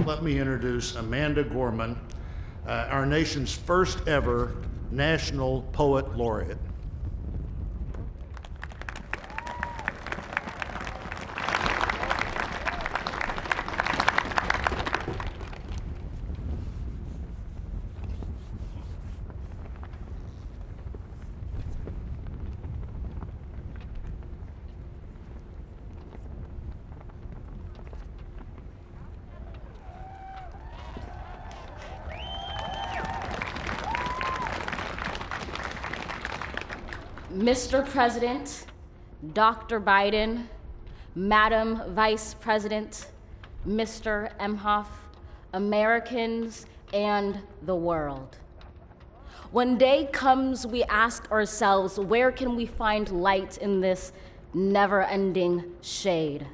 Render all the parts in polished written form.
let me introduce Amanda Gorman, our nation's first ever National Poet Laureate. Mr. President, Dr. Biden, Madam Vice President, Mr. Emhoff, Americans, and the world. When day comes, we ask ourselves, where can we find light in this never-ending shade?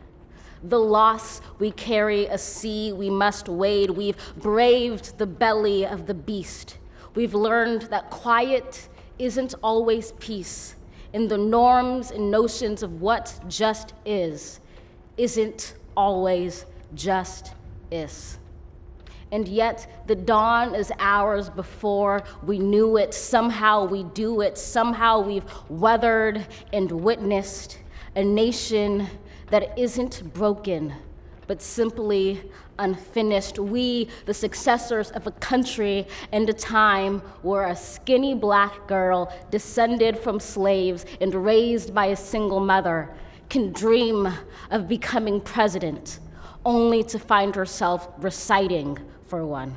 The loss we carry, a sea we must wade. We've braved the belly of the beast. We've learned that quiet isn't always peace, in the norms and notions of what just isn't always just is. And yet the dawn is ours before we knew it. Somehow we do it. Somehow we've weathered and witnessed a nation that isn't broken, but simply unfinished. We, the successors of a country and a time where a skinny black girl descended from slaves and raised by a single mother can dream of becoming president, only to find herself reciting for one.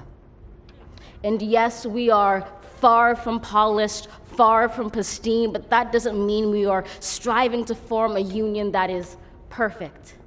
And yes, we are far from polished, far from pristine, but that doesn't mean we are striving to form a union that is perfect.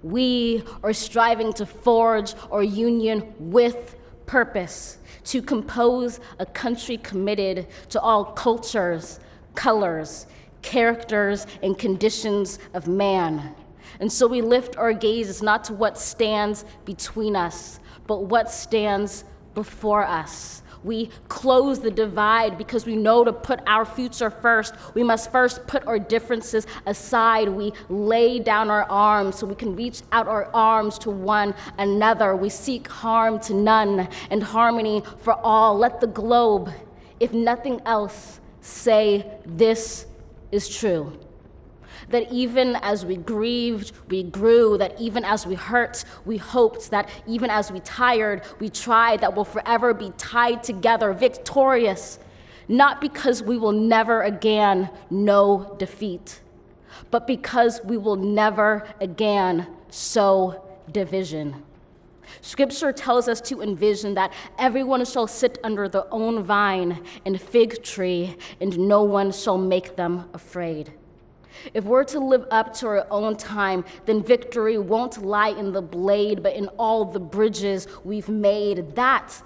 We are striving to forge our union with purpose, to compose a country committed to all cultures, colors, characters, and conditions of man. And so we lift our gazes not to what stands between us, but what stands before us. We close the divide because we know to put our future first, we must first put our differences aside. We lay down our arms so we can reach out our arms to one another. We seek harm to none and harmony for all. Let the globe, if nothing else, say this is true. That even as we grieved, we grew, that even as we hurt, we hoped, that even as we tired, we tried, that we'll forever be tied together, victorious, not because we will never again know defeat, but because we will never again sow division. Scripture tells us to envision that everyone shall sit under their own vine and fig tree, and no one shall make them afraid. If we're to live up to our own time, then victory won't lie in the blade, but in all the bridges we've made. That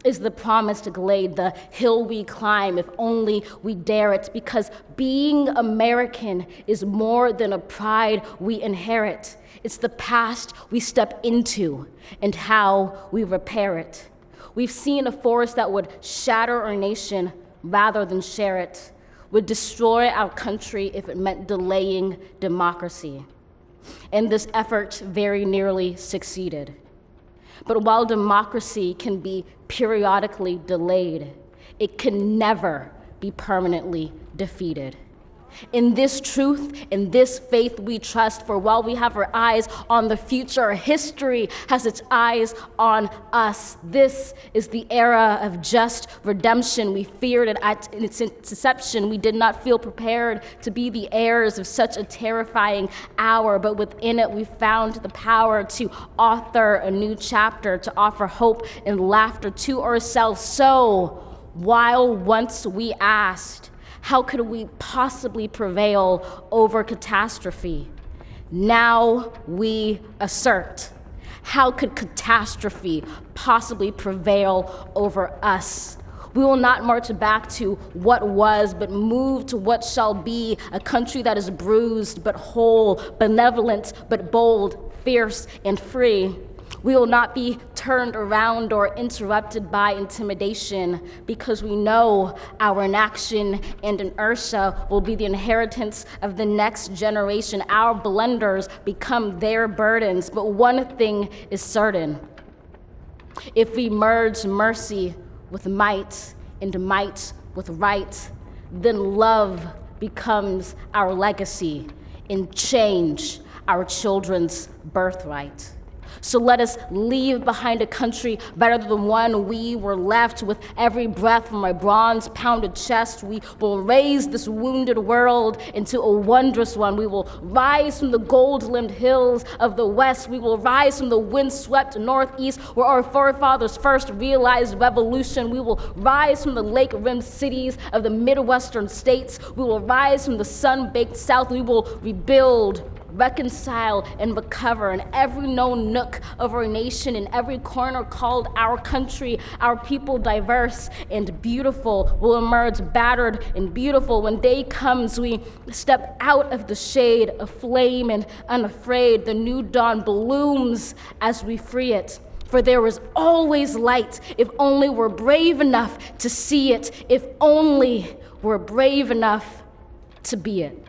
is the promised glade, the hill we climb, if only we dare it, because being American is more than a pride we inherit. It's the past we step into and how we repair it. We've seen a force that would shatter our nation rather than share it, would destroy our country if it meant delaying democracy. And this effort very nearly succeeded. But while democracy can be periodically delayed, it can never be permanently defeated. In this truth, in this faith we trust, for while we have our eyes on the future, history has its eyes on us. This is the era of just redemption. We feared it at its inception. We did not feel prepared to be the heirs of such a terrifying hour, but within it we found the power to author a new chapter, to offer hope and laughter to ourselves. So, while once we asked, how could we possibly prevail over catastrophe? Now we assert, how could catastrophe possibly prevail over us? We will not march back to what was, but move to what shall be, a country that is bruised but whole, benevolent but bold, fierce and free. We will not be turned around or interrupted by intimidation, because we know our inaction and inertia will be the inheritance of the next generation. Our blunders become their burdens, but one thing is certain: If we merge mercy with might and might with right, then love becomes our legacy and change our children's birthright. So let us leave behind a country better than the one we were left. With every breath from my bronze-pounded chest, we will raise this wounded world into a wondrous one. We will rise from the gold-limbed hills of the West. We will rise from the wind-swept Northeast, where our forefathers first realized revolution. We will rise from the lake-rimmed cities of the Midwestern states. We will rise from the sun-baked South. We will rebuild, reconcile, and recover in every known nook of our nation, in every corner called our country. Our people, diverse and beautiful, will emerge battered and beautiful. When day comes, we step out of the shade, aflame and unafraid. The new dawn blooms as we free it. For there is always light, if only we're brave enough to see it, if only we're brave enough to be it.